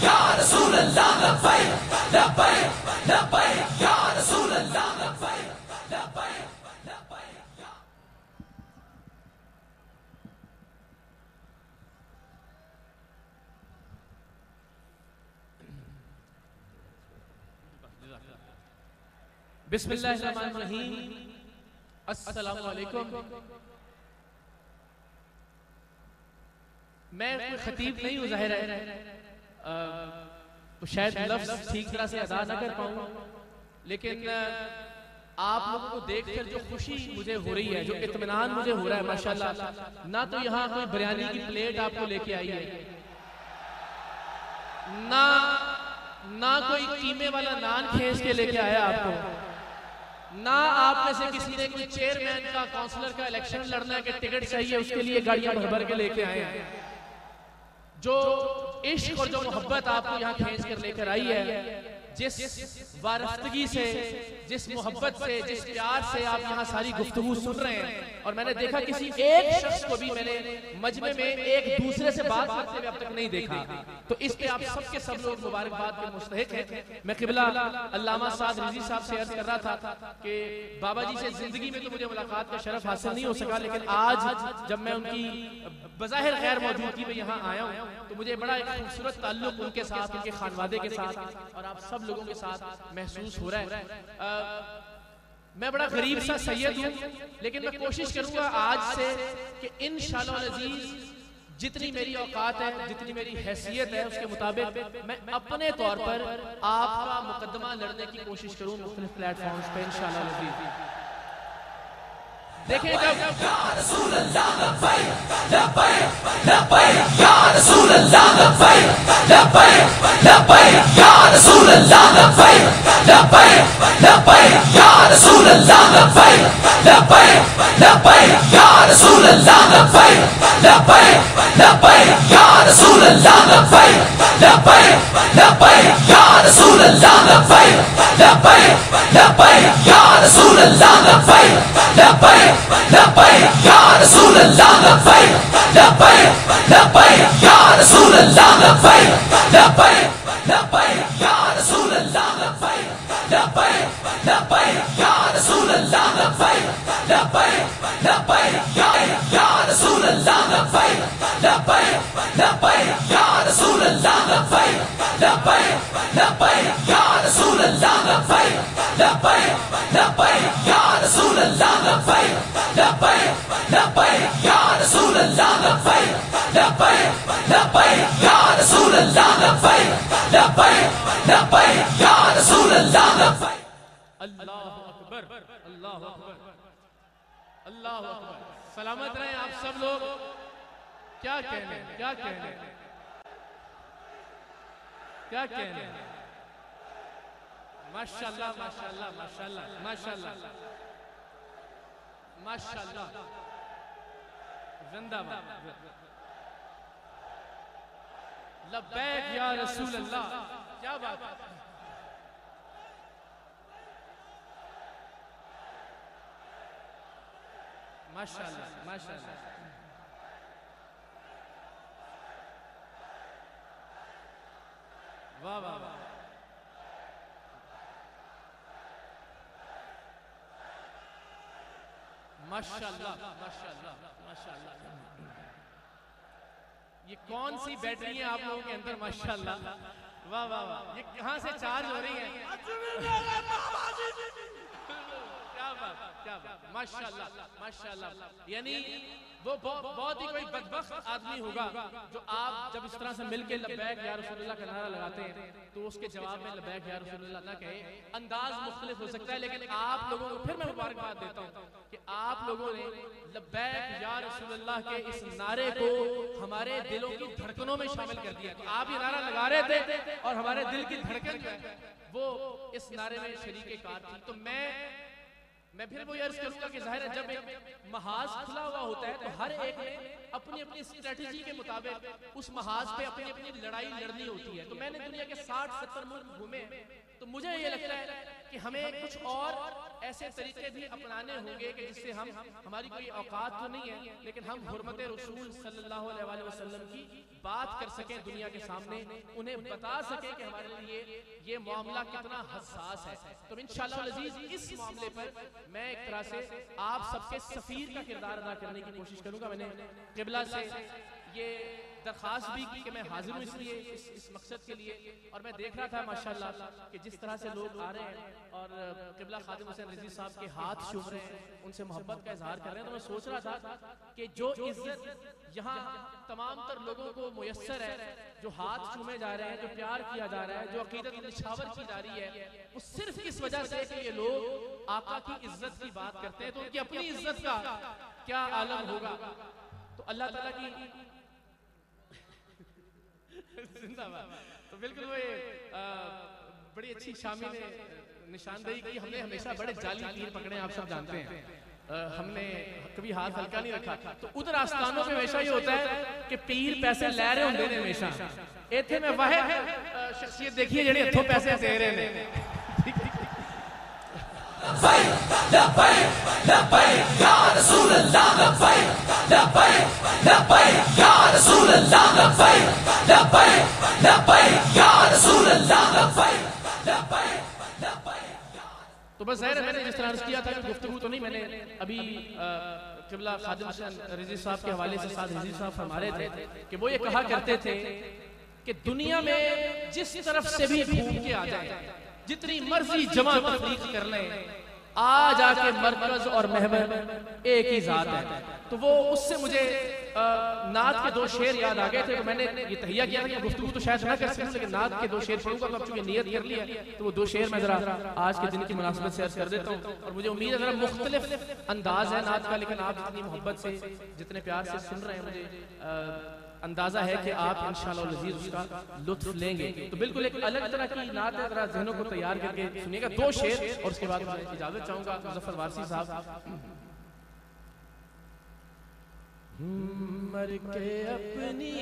या रसूल अल्लाह लब्बैक लब्बैक लब्बैक या रसूल अल्लाह लब्बैक लब्बैक लब्बैक। बिस्मिल्लाहिर्रहमानिर्रहीम। अस्सलामु अलैकुम। मैं कोई खतीब नहीं हूँ, ज़ाहिर है तो शायद लफ्ज़ ठीक तरह से अदा न कर पाऊँ, लेकिन आप लोगों को देखकर जो खुशी मुझे हो रही है, जो इत्मीनान मुझे हो रहा है माशाल्लाह, ना तो यहाँ कोई बिरयानी की प्लेट आपको लेके आई है, ना कोई कीमे वाला नान खींच के लेके आया आपको, ना आप में से किसी ने कोई चेयरमैन का, काउंसलर का इलेक्शन लड़ना है कि टिकट चाहिए उसके लिए गाड़ियां भर भर के लेके आए हैं। जो इश्क और जो मोहब्बत आपको यहाँ खींच कर लेकर आई है, जिस वारफ्तगी से, जिस मोहब्बत से, जिस प्यार से आप यहाँ सारी गुफ्तगू सुन रहे हैं, और मैंने देखा किसी एक शख्स को भी मैंने मजमे में एक दूसरे से बात करते हुए अब तक नहीं देखा, तो इस पे आप सबके सब लोग मुबारकबाद के मुस्तहिक हैं। मैं क़िबला अल्लामा साद रिज़वी साहब से अर्ज कर रहा था कि बाबा जी से जिंदगी में तो मुझे मुलाकात का शरफ हासिल नहीं हो सका, लेकिन आज जब मैं उनकी बज़ाहिर गैर मौजूदगी में यहाँ आया हूँ तो मुझे बड़ा एक खूबसूरत ताल्लुक उनके साथ, उनके खानवादे के साथ और आप सब लोगों के साथ महसूस हो रहा है। मैं बड़ा गरीब सा सैयद हूँ, लेकिन मैं कोशिश करूंगा आज से कि इंशाअल्लाह अज़ीज़ जितनी मेरी औकात है, जितनी मेरी हैसियत है, उसके मुताबिक मैं अपने तौर पर आपका मुकदमा लड़ने की कोशिश करूँ मुख्तलिफ प्लेटफॉर्म्स पे इंशाअल्लाह अज़ीज़। देखिए जब या रसूल अल्लाह लब्बैक लब्बैक लब्बैक या रसूल अल्लाह लब्बैक लब्बैक लब्बैक या रसूल अल्लाह लब्बैक लब्बैक लब्बैक या रसूल अल्लाह लब्बैक लब्बैक लब्बैक या रसूल अल्लाह लब्बैक लब्बैक लब्बैक या रसूल अल्लाह लब्बैक लब्बैक लब्बैक या रसूल अल्लाह लब्बैक लब्बैक लब्बैक या रसूल अल्लाह लब्बैक लब्बैक लब्बैक या रसूल अल्लाह लब्बैक लब्बैक लब्बैक या रसूल अल्लाह लब्बैक लब्बैक लब्बैक या रसूल अल्लाह लब्बैक लब्बैक लब्बैक या रसूल अल्लाह लब्बैक लब्बैक लब्बैक या रसूल अल्लाह लब्बैक लब्बैक लब्बैक या रसूल अल्लाह लब्बैक लब्बैक लब्बैक या रसूल अल्लाह लब्बैक लब्बैक लब्बैक या रसूल अल्लाह लब्बैक लब्बैक लब्बैक या रसूल अल्लाह लब्बैक लब्बैक लब्बैक या रसूल अल्लाह लब्बैक लब्बैक लब्बैक या रसूल अल्लाह लब्बैक। अल्लाहु अकबर, अल्लाहु अकबर, अल्लाहु अकबर। सलामत रहें आप सब लोग। क्या कहने, क्या कहने, क्या कहने। माशाल्लाह माशाल्लाह माशाल्लाह माशाल्लाह माशाल्लाह, जिंदाबाद। लब्बैक या रसूल अल्लाह, क्या बात है। माशाल्लाह माशाल्लाह, वाह वाह वाह, माशाल्लाह माशाल्लाह माशाल्लाह। ये कौन सी बैटरी है आप लोगों के अंदर, माशाल्लाह, वाह वाह वाह। ये कहाँ से चार्ज हो रही है, क्या बात, क्या बात, माशाल्लाह माशाल्लाह। यानी वो बहुत ही कोई बदबख्त आदमी होगा जो आप जब इस तरह से मिलके लब्बैक या रसूलुल्लाह का नारा लगाते हैं तो उसके जवाब में लब्बैक या रसूलुल्लाह ना कहे। अंदाज मुख्तलिफ हो सकता है, लेकिन आप लोगों को फिर मैं मुबारकबाद देता हूँ कि आप लोगों ने लब्बैक या रसूलुल्लाह के इस नारे को हमारे दिलों की धड़कनों में शामिल कर दिया। तो आप ये नारा लगा रहे थे और हमारे दिल की धड़कन जो है वो इस नारे में शरीके कार थी। तो मैं फिर वो अर्ज करूंगा कि जाहिर है जब एक महाज खुला हुआ होता है तो हर एक ने अपनी अपनी स्ट्रेटजी के मुताबिक उस महाज पे अपनी अपनी लड़ाई लड़नी होती है। तो मैंने दुनिया के 60-70 मुल्क घूमे, तो मुझे ये लगता है कि हमें कुछ और ऐसे तरीके भी अपनाने होंगे कि जिससे हम, हमारी कोई औकात तो नहीं है लेकिन हम हुर्मत रसूल सल्लल्लाहु अलैहि वसल्लम की बात कर सकें दुनिया के सामने, उन्हें बता सकें कि हमारे लिए ये मामला कितना हसास है। तो इंशाअल्लाह अज़ीज़ इस मामले पर मैं एक तरह से आप सबके सफीर का किरदार अदा करने की कोशिश करूंगा। मैंने क़िबला से ये दरखास्त भी की कि मैं हाजिर हूँ इसलिए इस मकसद के लिए, और मैं देख रहा था माशाल्लाह कि जिस तरह से लोग आ रहे हैं और क़िबला खादिम हुसैन रिज़वी साहब के हाथ चूम रहे हैं, उनसे मोहब्बत का इजहार कर रहे हैं, तो मैं सोच रहा था कि जो इज्जत यहाँ तमाम तर लोगों को मुयस्सर है, जो हाथ चूमे जा रहे हैं, जो प्यार किया जा रहा है, जो अकीदत निछावर की जा रही है, वो सिर्फ इस वजह से कि ये लोग आका की इज्जत की बात करते हैं, तो उनकी अपनी इज्जत का क्या आलम होगा। तो अल्लाह ताला की जिंदाबाद। तो बिल्कुल वो बड़ी अच्छी शामी ने निशानदेही की। हमने हमेशा बड़े जाली तीर पकड़े, आप सब जानते हैं, हमने कभी हाथ हल्का नहीं रखा। तो उधर आस्थानों पे हमेशा ये होता है कि पीर पैसे ले रहे होंगे ने हमेशा। इत्थे में वह शख्सियत देखिए जेड़ी हथों पैसे दे रहे ने। तो बस ज़ाहिर है मैंने जिस तरह अर्ज़ किया था कि गुफ्तगू तो नहीं, मैंने अभी क़िबला खादिम हुसैन रिज़वी साहब के हवाले से साथ रिज़वी साहब फरमा रहे थे कि वो ये कहा करते थे कि दुनिया में जिस तरफ से भी घूम के आ जाए, जितनी मर्जी जमा तफरीक कर लें, आ जाके मरकज और महवर एक ही जात है। तो वो उससे मुझे नात के दो शेर याद आ गए थे। तो मैंने ये तहिया किया था कि गुफ्तगू तो शायद ना कर सकूं, लेकिन नात के दो शेर पढ़ूंगा। तो अब चूंकि नियत कर लिया तो वो दो शेर मैं जरा आज के दिन की मुनासिबत से अर्ज कर देता हूँ। और मुझे उम्मीद है जरा मुख्तलिफ अंदाज है नात का, लेकिन आप जितनी मोहब्बत से, जितने प्यार से सुन रहे हैं, मुझे अंदाजा है कि आप इंशाअल्लाह अज़ीज़ उसका लुत्फ लेंगे। तो बिल्कुल एक अलग तरह की नात है, जरा ज़हनों को तैयार करके सुनिएगा। दो शेर और उसके बाद मैं इजाजत चाहूंगा मुज़फ़्फ़र वारसी साहब। मर के अपनी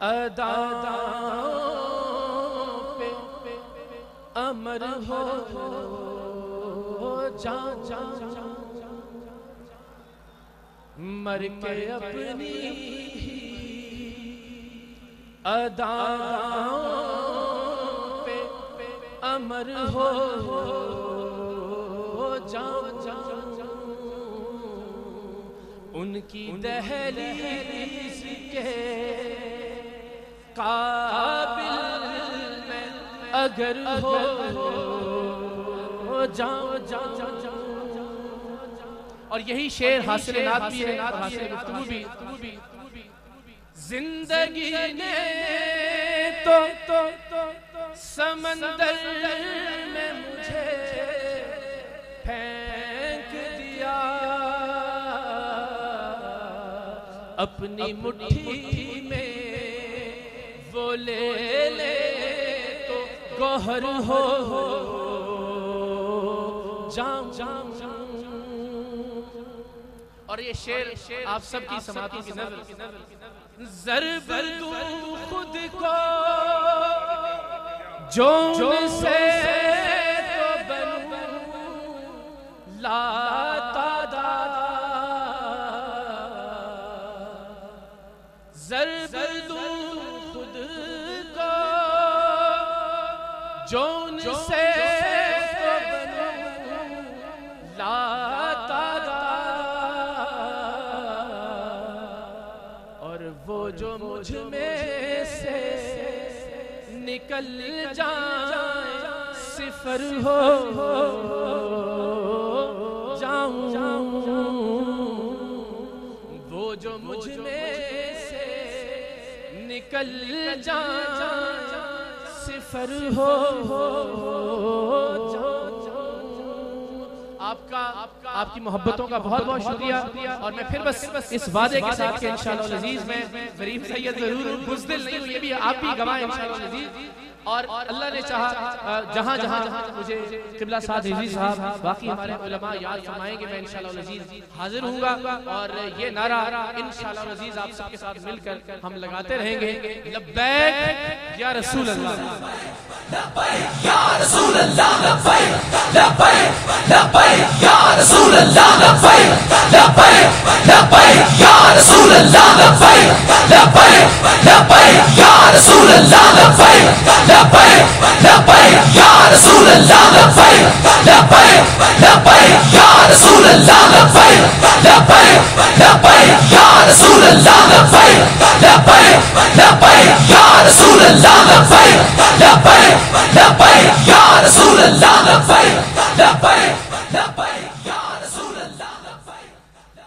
अदाओं पे अमर हो जा जा, मर के अपनी अदाओं पे अमर हो जाऊं, उनकी दहलीज के काबिल में अगर हो जाऊं। और यही शेर हासिल नात भी है, हासिल गुफ्तगू भी। जिंदगी ने तो समंदर में मुझे फेंक दिया, अपनी मुट्ठी में वो ले तो गौहर हो जाऊं। और ये शेर आप सबकी समातों की नज़र ज़र्ब दूं खुद को जोन से तो बनूं लातादा, ज़र्ब दूं खुद को जोन से तो बनूं लातादा, वो जो मुझ में से निकल जाए सिफर हो जाऊं, वो जो मुझ में से निकल जाए सिफर हो आपकी मोहब्बतों का बहुत बहुत शुक्रिया। और मैं फिर बस इस वादे के साथ कि इंशाअल्लाह अज़ीज़ मैं गरीब सैयद जरूर बुज़दिल नहीं हूँ, ये भी आप भी गवाह इंशाअल्लाह अज़ीज़ और अल्लाह ने चाहा जहां जहां मुझे किबला साद हिजी साहब बाकी हमारे उलमा याद फरमाएंगे, मैं इंशाअल्लाह अज़ीज हाजिर हूँगा और ये नारा इंशाअल्लाह अज़ीज आप सबके साथ मिलकर हम लगाते रहेंगे। लब्बैक या रसूल अल्लाह, लब्बैक या रसूल अल्लाह, लब्बैक लब्बैक लब्बैक या रसूल अल्लाह, लब्बैक लब्बैक लब्बैक या रसूल अल्लाह, लब्बैक लब्बैक लब्बैक या रसूल अल्लाह, लब्बैक लब्बैक लब्बैक या रसूल अल्लाह, लब्बैक लब्बैक लब्बैक या रसूल अल्लाह, लब्बैक लब्बैक लब्बैक या रसूल अल्लाह, लब्बैक लब्बैक लब्बैक या रसूल अल्लाह, लब्बैक लब्बैक लब्बैक या रसूल अल्लाह, लब्बैक लब्बैक लब्बैक